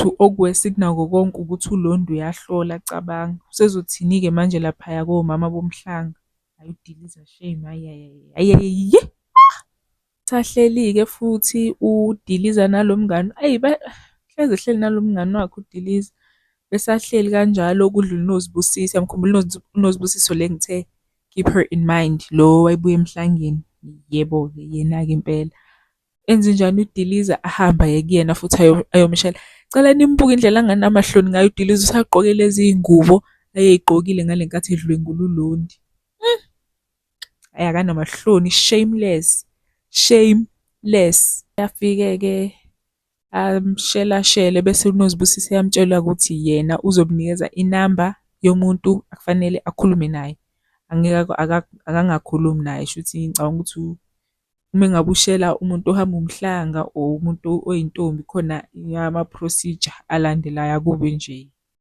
Okwesi kunako konke ukuthi uLondo uyahlola cabanga. Usezothini-ke manje laphaya komama bomhlanga? Hhayi udiliza shame, hhayi hhayi hhayi hhayi hhayi. Sahleli-ke futhi udiliza nalo mngani, eyi hlezi ehleli nalo mngani wakhe udiliza. Besahleli kanjalo kudlula uNozibusisa, ngikhumbula uNozibusiso le ngithe keep her in mind, lo wayebuya emhlangeni. Yebo-ke yena-ke impela. Enze njani udiliza ahamba aye kuyena futhi ayomshela. Cela nimbuke indlela anganamahloni ngayo udiliza, usagqoke lezi iy'ngubo ayey'gqokile ngale nkathi edlwengula uLondi. Hhayi akanamahloni, shameless, shameless. Yafike-ke amshelashele bese uNozibusisa eyamtshela ukuthi yena uzomunikeza inamba yomuntu akufanele akhulume naye. Angeke akangakhulumi naye, shuthi ngicabanga ukuthi uma ngabe ushela umuntu ohamba umhlanga or umuntu oyintombi khona ama-procedure alandelayo, akube nje.